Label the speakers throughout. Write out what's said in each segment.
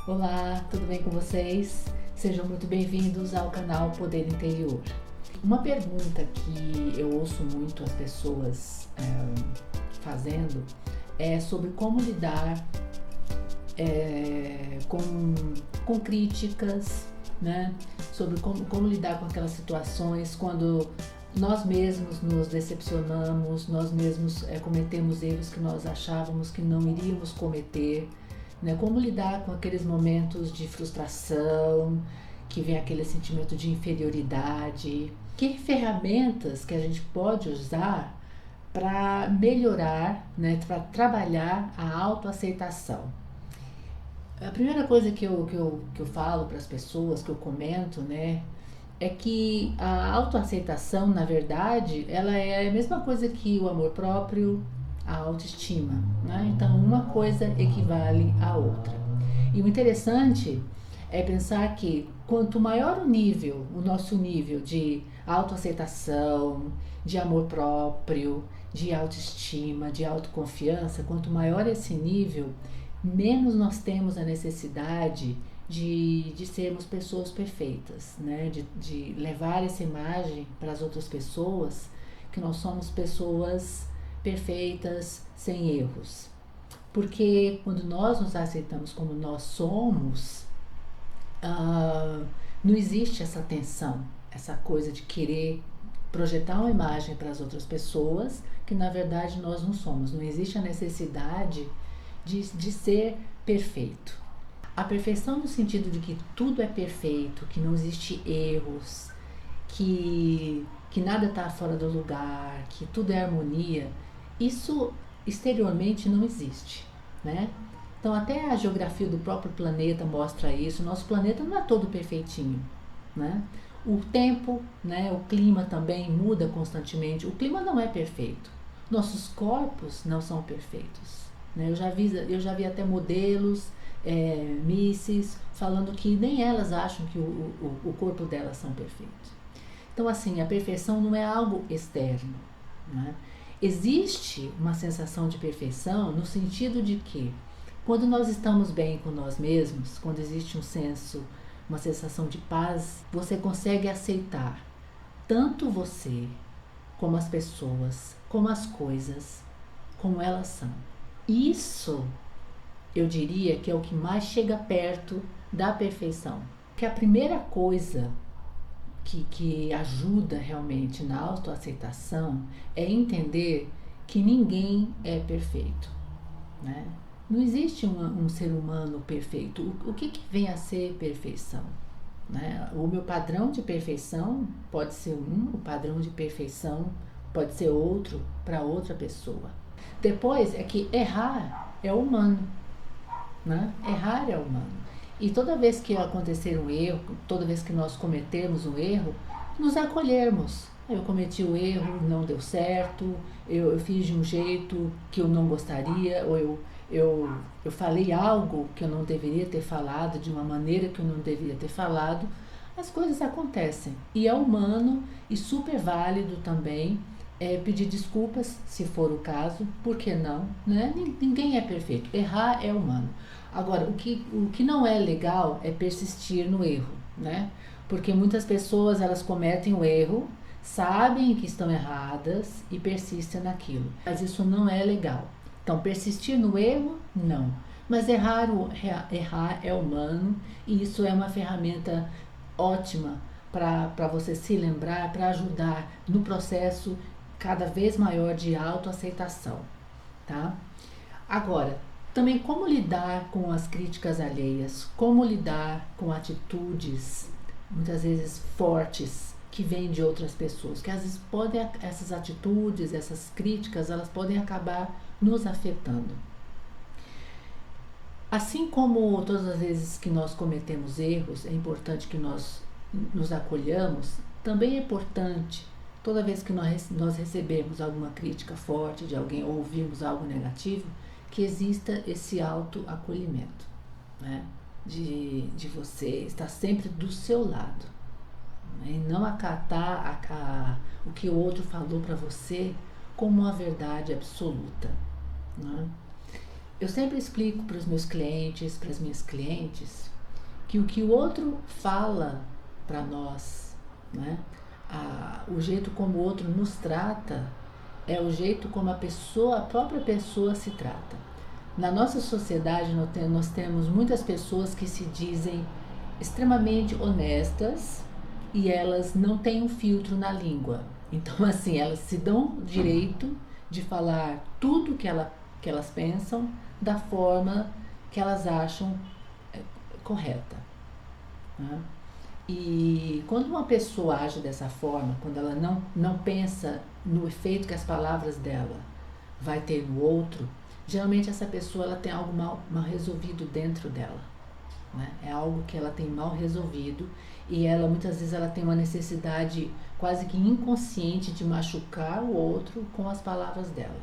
Speaker 1: Olá, tudo bem com vocês? Sejam muito bem-vindos ao canal Poder Interior. Uma pergunta que eu ouço muito as pessoas fazendo é sobre como lidar com críticas, né? Sobre como lidar com aquelas situações quando nós mesmos nos decepcionamos, nós mesmos cometemos erros que nós achávamos que não iríamos cometer, né? Como lidar com aqueles momentos de frustração, que vem aquele sentimento de inferioridade. Que ferramentas que a gente pode usar para melhorar, né? Para trabalhar a autoaceitação. A primeira coisa que eu falo para as pessoas, que eu comento, né, é que a autoaceitação, na verdade, ela é a mesma coisa que o amor próprio, a autoestima, né? Então, uma coisa equivale à outra. E o interessante é pensar que quanto maior o nosso nível de autoaceitação, de amor próprio, de autoestima, de autoconfiança, quanto maior esse nível, menos nós temos a necessidade de sermos pessoas perfeitas, né? De levar essa imagem para as outras pessoas, que nós somos pessoas perfeitas, sem erros. Porque quando nós nos aceitamos como nós somos, não existe essa tensão, essa coisa de querer projetar uma imagem para as outras pessoas que na verdade nós não somos. Não existe a necessidade de ser perfeito. A perfeição no sentido de que tudo é perfeito, que não existe erros, que nada está fora do lugar, que tudo é harmonia, isso exteriormente não existe, né? Então até a geografia do próprio planeta mostra isso. Nosso planeta não é todo perfeitinho, né? O tempo, né, o clima também muda constantemente. O clima não é perfeito. Nossos corpos não são perfeitos, né? Eu já vi até modelos, misses, falando que nem elas acham que o corpo delas são perfeitos. Então, assim, a perfeição não é algo externo, né? Existe uma sensação de perfeição no sentido de que, quando nós estamos bem com nós mesmos, quando existe uma sensação de paz, você consegue aceitar tanto você, como as pessoas, como as coisas, como elas são. Isso, eu diria que é o que mais chega perto da perfeição. Que a primeira coisa que ajuda realmente na autoaceitação é entender que ninguém é perfeito, né? Não existe um ser humano perfeito. O que vem a ser perfeição? Né? O meu padrão de perfeição pode ser o padrão de perfeição pode ser outro para outra pessoa. Depois é que errar é humano, né? Errar é humano. E toda vez que acontecer um erro, toda vez que nós cometermos um erro, nos acolhermos. Eu cometi o erro, não deu certo, eu fiz de um jeito que eu não gostaria, ou eu falei algo que eu não deveria ter falado, de uma maneira que eu não deveria ter falado. As coisas acontecem. E é humano e super válido também pedir desculpas, se for o caso, por que não? Né? Ninguém é perfeito, errar é humano. Agora, o que não é legal é persistir no erro, né? Porque muitas pessoas, elas cometem o erro, sabem que estão erradas e persistem naquilo. Mas isso não é legal. Então, persistir no erro, não. Mas errar é humano e isso é uma ferramenta ótima para você se lembrar, para ajudar no processo cada vez maior de autoaceitação, tá? Agora, também como lidar com as críticas alheias, como lidar com atitudes, muitas vezes fortes, que vêm de outras pessoas, que às vezes essas atitudes, essas críticas, elas podem acabar nos afetando. Assim como todas as vezes que nós cometemos erros, é importante que nós nos acolhamos, também é importante, toda vez que nós recebemos alguma crítica forte de alguém ou ouvirmos algo negativo, que exista esse autoacolhimento, né? De você estar sempre do seu lado, né? E não acatar o que o outro falou para você como uma verdade absoluta, né? Eu sempre explico para os meus clientes, para as minhas clientes, que o que o outro fala para nós, né? O jeito como o outro nos trata é o jeito como a própria pessoa se trata. Na nossa sociedade nós temos muitas pessoas que se dizem extremamente honestas e elas não têm um filtro na língua. Então, assim, elas se dão o direito de falar tudo que elas pensam da forma que elas acham correta, né? E quando uma pessoa age dessa forma, quando ela não pensa no efeito que as palavras dela vai ter no outro, geralmente essa pessoa ela tem algo mal resolvido dentro dela, né? É algo que ela tem mal resolvido e ela muitas vezes ela tem uma necessidade quase que inconsciente de machucar o outro com as palavras dela.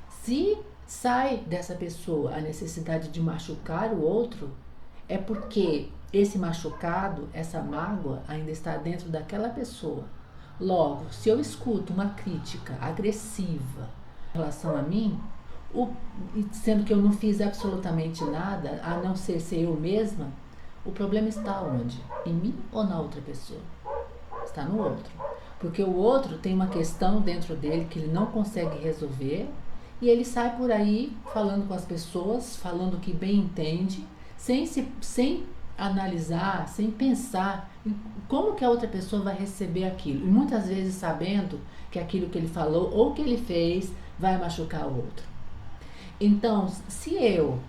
Speaker 1: Se sai dessa pessoa a necessidade de machucar o outro, é porque esse machucado, essa mágoa ainda está dentro daquela pessoa. Logo, se eu escuto uma crítica agressiva em relação a mim, sendo que eu não fiz absolutamente nada, a não ser eu mesma, o problema está onde? Em mim ou na outra pessoa? Está no outro. Porque o outro tem uma questão dentro dele que ele não consegue resolver e ele sai por aí falando com as pessoas, falando o que bem entende, sem analisar, sem pensar em como que a outra pessoa vai receber aquilo. E muitas vezes sabendo que aquilo que ele falou ou que ele fez vai machucar o outro. Então, se eu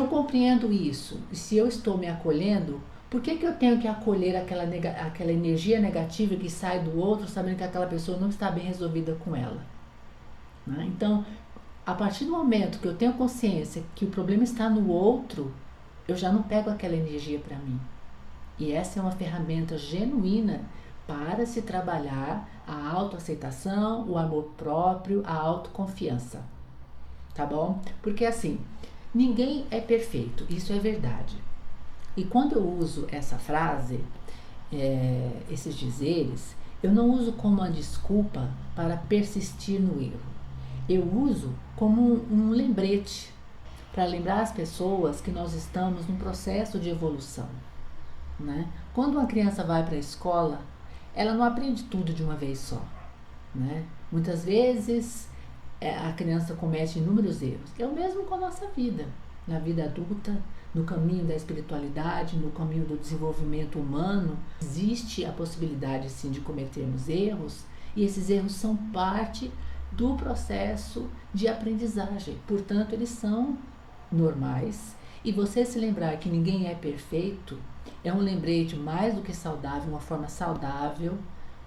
Speaker 1: compreendo isso, e se eu estou me acolhendo, por que eu tenho que acolher aquela energia negativa que sai do outro, sabendo que aquela pessoa não está bem resolvida com ela? Né? Então, a partir do momento que eu tenho consciência que o problema está no outro, eu já não pego aquela energia para mim. E essa é uma ferramenta genuína para se trabalhar a autoaceitação, o amor próprio, a autoconfiança. Tá bom? Porque assim, ninguém é perfeito, isso é verdade. E quando eu uso essa frase, esses dizeres, eu não uso como uma desculpa para persistir no erro. Eu uso como um lembrete para lembrar as pessoas que nós estamos num processo de evolução, né? Quando uma criança vai para a escola, ela não aprende tudo de uma vez só, né? Muitas vezes a criança comete inúmeros erros. É o mesmo com a nossa vida, na vida adulta, no caminho da espiritualidade, no caminho do desenvolvimento humano. Existe a possibilidade, sim, de cometermos erros, e esses erros são parte do processo de aprendizagem. Portanto, eles são normais. E você se lembrar que ninguém é perfeito é um lembrete mais do que saudável, uma forma saudável,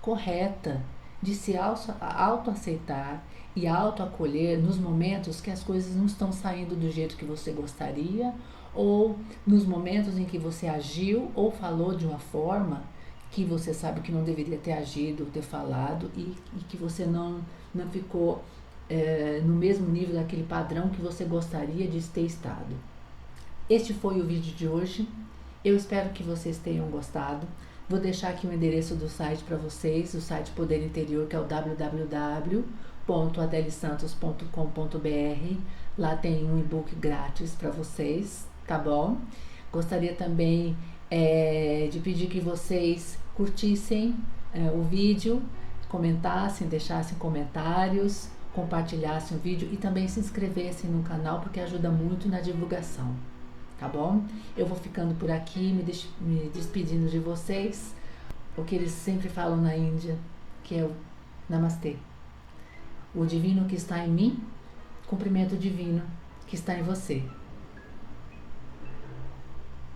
Speaker 1: correta, de se autoaceitar e autoacolher nos momentos que as coisas não estão saindo do jeito que você gostaria, ou nos momentos em que você agiu ou falou de uma forma que você sabe que não deveria ter agido, ter falado, e que você não ficou no mesmo nível daquele padrão que você gostaria de ter estado. Este foi o vídeo de hoje. Eu espero que vocês tenham gostado. Vou deixar aqui o endereço do site para vocês, o site Poder Interior, que é o www.adelisantos.com.br. Lá tem um e-book grátis para vocês, tá bom? Gostaria também de pedir que vocês curtissem o vídeo, comentassem, deixassem comentários, compartilhassem o vídeo e também se inscrevessem no canal, porque ajuda muito na divulgação. Tá bom? Eu vou ficando por aqui, me despedindo de vocês. O que eles sempre falam na Índia, que é o Namastê. O divino que está em mim, cumprimento o divino que está em você.